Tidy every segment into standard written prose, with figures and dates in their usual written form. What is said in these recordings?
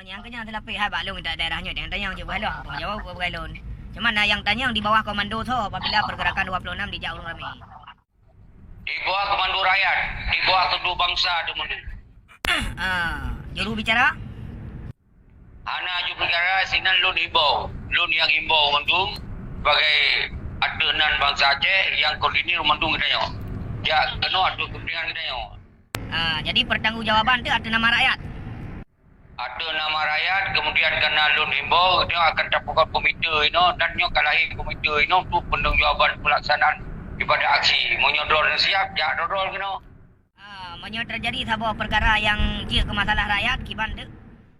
yang kenyang terlapis hai balung tak daerahnya dengan tanya je balung jawab bergalon. Cuma yang tanya yang di bawah komando tu apabila pergerakan 26 di Jawa Rami. Di bawah komando rakyat, di bawah kedua bangsa tu mundu. Juru bicara? Ana juru bicara sinan lun himbau. Lun yang himbau mendung sebagai adenan bangsa Aceh yang koordinir mendung kita. Ya, kena ada kepentingan kita. Jadi pertanggungjawaban tu ada nama rakyat. Ada nama rakyat, kemudian kena lun himbau, dia akan terpukul komite ini dan dia akan lahir komite ini untuk penangguhjawaban pelaksanaan ibadah aksi. Menyodor dan siap, ya dodol kena. Menyodor terjadi sebuah perkara yang dia ke masalah rakyat, kiban tu.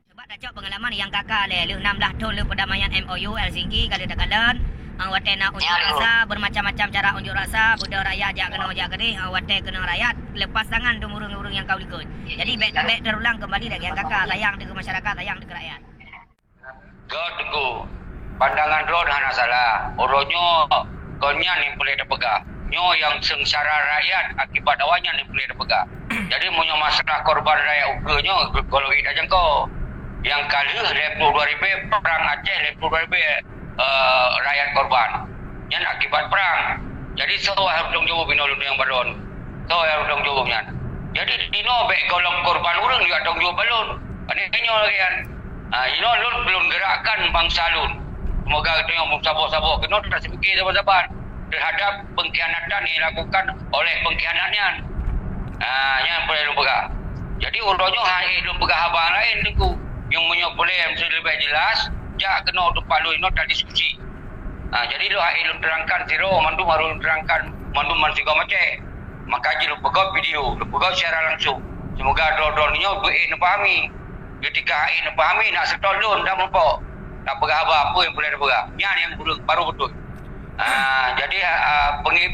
Sebab dah cak pengalaman yang kakak le, 16 tahun le perdamaian MOU Helsinki kali dekalan. Wate nak unjuk rasa, bermacam-macam cara unjuk rasa, budak rakyat jak kena gede, wate kena rakyat, lepas tangan tu murung-murung yang kau ikut. Jadi baik terulang kembali lagi yang kakak sayang dengan masyarakat, sayang dengan rakyat. Kau tunggu. Pandangan roh hana salah. Orangnya konya ni boleh terpegah. Nyo yang sengsara rakyat akibat awalnya ni boleh terpegah. Jadi munyo masalah korban rakyat ugernya kalau kita jangkau. Yang kali lepo 2000 perang Aceh lepo 2000 rakyat korban yang akibat perang. Jadi semua harus jawab binolun yang balon. So harus jawabnya. Jadi dino baik golong korban orang juga jawab balon. Ini kenyo lagi kan. Lun belum gerakkan bangsa lun. Semoga itu yang sabar-sabar kena tak sepikir sabar-sabar terhadap pengkhianatan yang dilakukan oleh pengkhianatnya. Yang boleh lun pegang. Jadi urutnya hai lun pegang abang lain tu yang boleh mesti lebih jelas. Jak kena tempat lu ini tak diskusi. Jadi lu hai lu terangkan zero mandu maru terangkan mandu mansiga macam. Maka je lu pegang video, lu pegang secara langsung. Semoga dua-duanya nak fahami. Ketika hai nak fahami nak setol lu dah mampu. Tak pegang apa yang boleh pegang. Yang baru betul. Jadi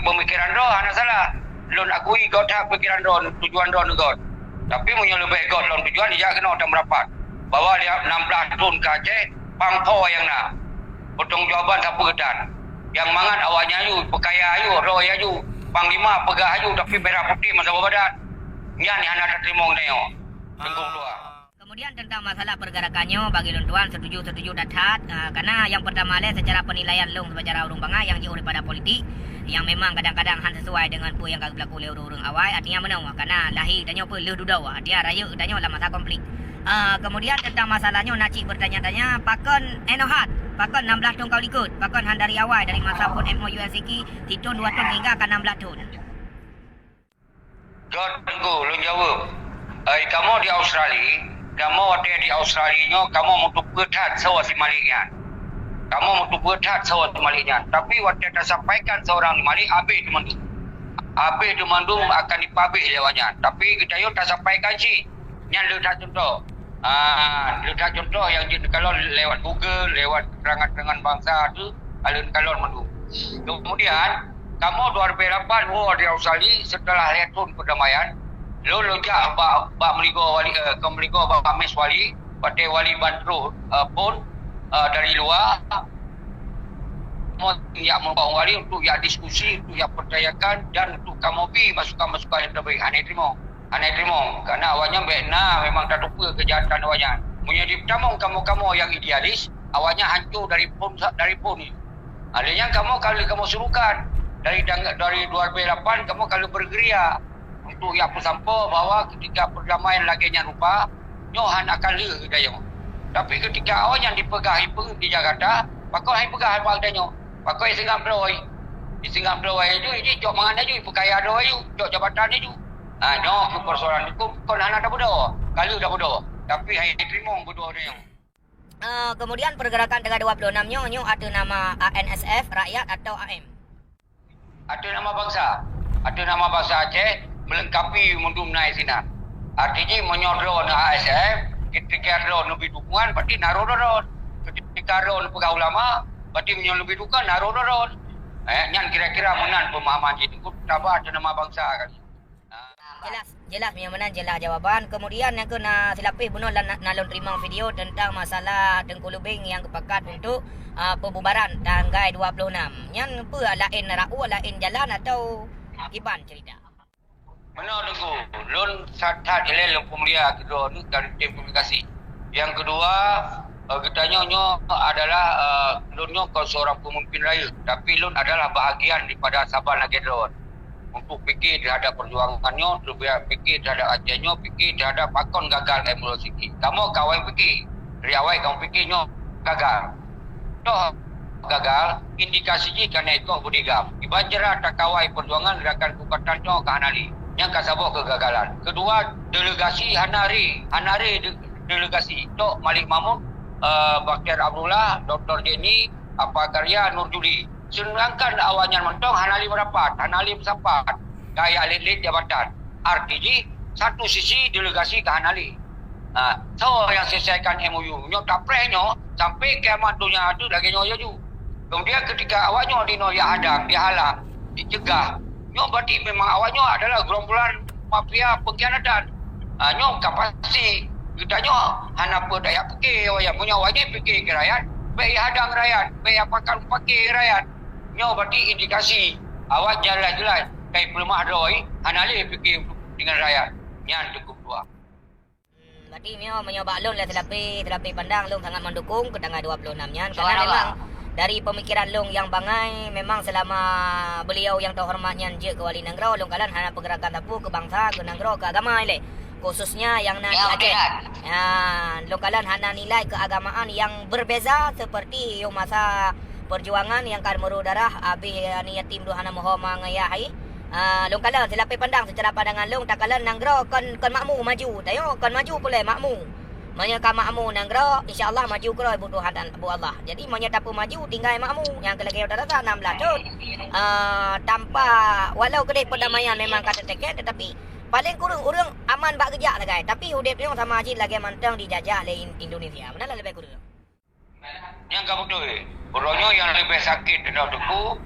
pemikiran roh anak salah. Lu akui kau tak pemikiran roh tujuan roh kau. Tapi munyo lebih kau dalam tujuan dia kena ada merapat. Bawa dia 16 tahun ke Aceh. Pangpo yang nak pertanggungjawaban siapa kedan yang mangat awaknya ayu pekaya ayu roh ayu panglima pegah ayu tapi merah putih masa badan yang ni anak terima neo tenggung dua. Kemudian tentang masalah pergerakannya bagi lun tuan setuju datat karena yang pertama le secara penilaian lung secara urung bangah yang jauh daripada politik yang memang kadang-kadang han sesuai dengan apa yang berlaku oleh orang-orang awal artinya menang karena lahir tanya apa leh dudau artinya raya tanya lah masa konflik. Kemudian tentang masalahnya Nacik bertanya-tanya pakon enohat pakon 16 tahun kau ikut pakon han dari awal dari masa pun MOU Helsinki tahun 2 tahun hingga ke 16 tahun. Kau tunggu lu jawab. Kamu di Australia kamu ada di Australia kamu untuk bertat sawa si maliknya. Kamu untuk bertat sawa si maliknya. Tapi waktu dah sampaikan seorang malik habis tu mandum akan dipabih lewatnya. Tapi kita yo tak sampaikan sih. Yang letak contoh. Letak contoh yang kalau lewat Google, lewat keterangan bangsa tu, kalau mendu. Kemudian, kamu 2008 di Australia setelah retun perdamaian, lo jak bak meligo wali kemeligo bak mes wali, pada wali Bantru pun dari luar yang membawa wali untuk yang diskusi, untuk yang percayakan dan untuk kamu pi masukan-masukan yang terbaik. Aneh terima kerana awaknya benar memang tak lupa kejahatan awaknya. Menjadi pertama kamu yang idealis, awaknya hancur dari pun ni. Adanya kamu kalau kamu suruhkan dari 2008 kamu kalau bergeria untuk yang bersampa bahawa ketika perdamaian laginya rupa nyohan akan le daya. Tapi ketika awaknya dipegah di Jakarta, pakau hai pegah apa adanya. Pakau singgah peloi. Di singgah peloi itu jok mangan aja pekaya do ayu, jok jabatan itu. Nyo persoalan itu kon anak dah bodoh. Kalau dah bodoh. Tapi hai terima bodoh dia. Kemudian pergerakan tanggal 26 nyo ada nama ANSF rakyat atau AM. Ada nama bangsa. Ada nama bangsa Aceh melengkapi mundum naik sini. Artinya menyodor ASF ketika ro lebih dukungan berarti naruh ron. Ketika ro pegawai ulama berarti lebih dukungan naruh ron. Yang kira-kira menan pemahaman jadi apa ada nama bangsa kali. Jelas menang jelas jawaban. Kemudian yang kena silapih benar nalon terima video tentang masalah Tengku Lubeng yang kepakat untuk pembubaran tanggal 26. Yang apa lain rau lain jalan atau iban cerita. Mana tunggu. Lun saat jelel pemulia kedua ni dari tim komunikasi. Yang kedua, katanya nyo adalah Lun nyo kau seorang pemimpin raya, tapi Lun adalah bahagian daripada Sabah Nagedron. Untuk fikir terhadap perjuangannya, fikir terhadap ajarnya, fikir terhadap pakon gagal Emerald City. Kamu kawan fikir, dari awal kamu fikirnya gagal. Toh gagal, indikasi je kerana ikut berdigam. Ibajara tak kawai perjuangan gerakan kukatannya ke Hanali. Yang kasabah kegagalan. Kedua, delegasi Hanari delegasi Tok Malik Mahmud, Bakir Abdullah, Dr. Jenny, Apa Karya, Nur Juli. Sedangkan awalnya mentong Hanali merapat, Hanali bersapat, gaya lelit jabatan. RTG, satu sisi delegasi ke Hanali. So yang selesaikan MOU, nyok tak prehnya sampai kiamat dunia itu lagi nyoyo ju. Kemudian ketika awalnya dia hadang, dihalang, dicegah, nyok berarti memang awalnya adalah gerombolan mafia pengkhianatan. Nyok kapasi kita nyok hana apa daya fikir awalnya fikir ke rakyat, baik hadang rakyat, baik apakan pakai rakyat. Nyok berarti indikasi awal jelas-jelas kai pelemah doi Hanali fikir dengan rakyat. Yang cukup dua. Berarti Mio menyoba Long lah tetapi pandang Long sangat mendukung ke tanggal 26-nya karena memang dari pemikiran Long yang bangai memang selama beliau yang terhormatnya je ke Wali Nanggro Long kalan hana pergerakan tapu ke bangsa ke Nanggro ke agama ile khususnya yang nak di Aceh. Long kalan hana nilai keagamaan yang berbeza seperti yang masa perjuangan yang kan meru darah abi ni yatim du hana moho mangayahi. Long kala selapi pandang secara pandangan long takalan Nanggro kan makmu maju tayo kan maju pula makmu manya ka makmu Nanggro insyaallah maju kro ibu Tuhan dan ibu Allah jadi manya tapu maju tinggal makmu yang kelagi darah 16 tu tanpa walau kedai perdamaian memang kata teket tetapi paling kurang urang aman bak kerja lah guys tapi udip dia sama aja lagi mantang dijajah oleh Indonesia benar lebih kurang yang kamu tu orangnya yang lebih sakit dengan tuku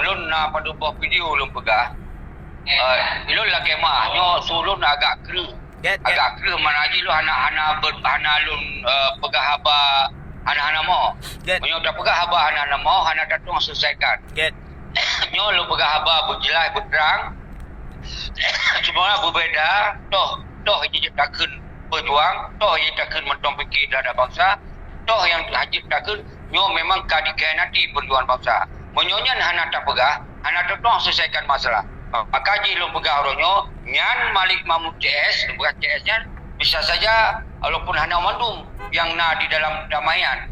Lun na pada buah video lun pegah. Lun lagi mah nyo sulun agak kru. Agak kru mana aja lu hana lun pegah haba hana mo. Nyo tak pegah haba hana mo hana tatung selesaikan. Nyo lu pegah haba berjelas berterang. Semua berbeza. Toh ini takkan berjuang. Toh ini takkan mentong fikir terhadap bangsa. Toh yang hajit takkan nyo memang kadikhianati perjuangan bangsa. Menyonya hana tak pegah, hana tetong selesaikan masalah. Maka jika lu pegah orangnya, nyan Malik Mahmud CS, bukan CS nya bisa saja walaupun hana mandum yang na di dalam damaian.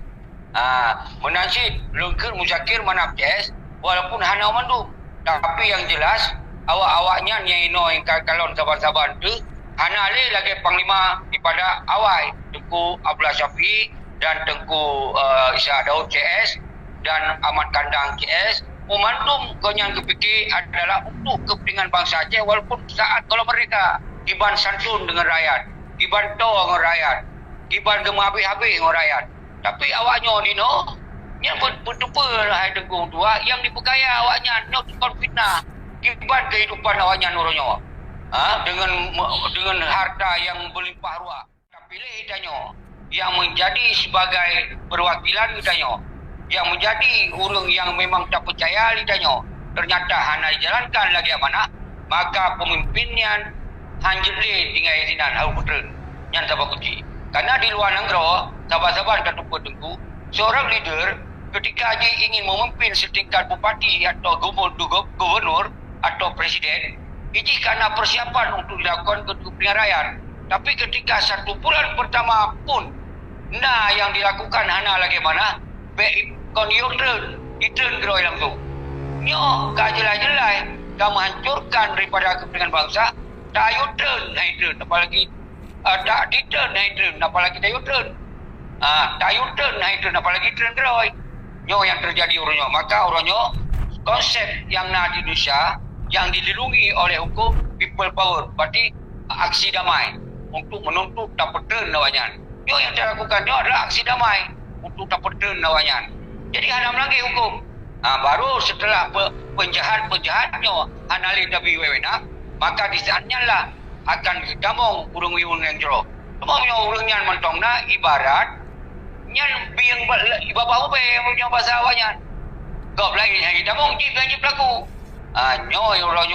Menansid lungkir musyakir manap CS walaupun hana mandum. Tapi yang jelas awak-awaknya nyaino yang kalon saban-saban tu hana lagi panglima daripada awal Tengku Abdullah Syafiq dan Tengku Isa Daud CS dan Ahmad Kandang CS memandum konyan kepikir adalah untuk kepentingan bangsa Aceh walaupun saat kalau mereka iban santun dengan rakyat, iban to dengan rakyat, iban gemah habis-habis dengan rakyat. Tapi awaknya Dino yang bertupa lah Tengku tua yang dipekaya awaknya nak fitnah iban kehidupan awaknya nuronyo. Dengan harta yang berlimpah ruah. Tapi hitanya yang menjadi sebagai perwakilan hitanya yang menjadi urang yang memang tak percaya ditanya ternyata hana dijalankan lagi amanah maka pemimpinnya hanjeli tinggal izinan hau putra yang sabah kunci karena di luar Nanggro sabar-sabar tak tupu tengku seorang leader ketika dia ingin memimpin setingkat bupati atau gubernur atau presiden ini karena persiapan untuk dilakukan kepentingan rakyat tapi ketika 1 bulan pertama pun yang dilakukan hana lagi mana baik kon turn kero yang tu. Nyo jelas-jelas kamu hancurkan daripada kepentingan bangsa. Tak turn apalagi tak di-turn apalagi tak turn. Tak turn apalagi turn kero. Nyo yang terjadi orangnya. Maka orangnya konsep yang na di Indonesia yang dilindungi oleh hukum people power. Berarti aksi damai untuk menuntut tak turn lawannya. Nyo yang dilakukan adalah aksi damai untuk tak turn lawannya. Jadi hana melanggar hukum. Baru setelah penjahat-penjahatnya Hanali Nabi Wewena, maka di saatnya lah akan ditamong urung-urung yang jero. Semuanya urung yang mentongna ibarat nyan biang ibabah ube punya bahasa awaknya. Kau lain yang ditamong janji pelaku. Nyo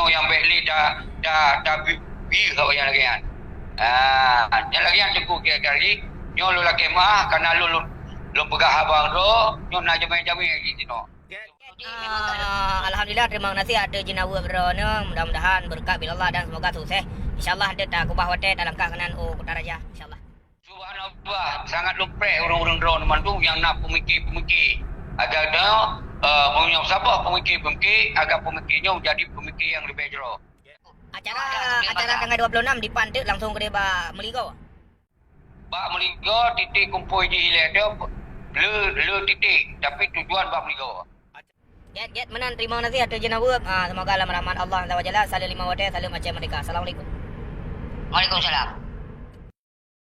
yang beli dah bi kau yang lagi kan. Yang lagi yang cukup kali Nyo lu lagi mah karena lu pegah abang ro, nyo nak jamin-jamin lagi tino. Alhamdulillah, terima kasih ada jenawa berono. Mudah-mudahan berkat bila Allah dan semoga sukses. InsyaAllah ada tak kubah hotel dalam kanan Kota Raja. InsyaAllah. Subhanallah, sangat lupa orang-orang drone mandu yang nak pemikir-pemikir. Agar dia punya sabar pemikir-pemikir agar pemikirnya jadi pemikir yang lebih jero. Acara tanggal 26 di Pantai langsung ke Deba Meligo. Bak Meligo titik kumpul di hilir dia le titik tapi tujuan Bak Meligo. Get menan terima kasih atas jenawa. Semoga dalam rahmat Allah Azza wa Jalla. Salam lima wadah, salam macam mereka. Assalamualaikum. Waalaikumsalam.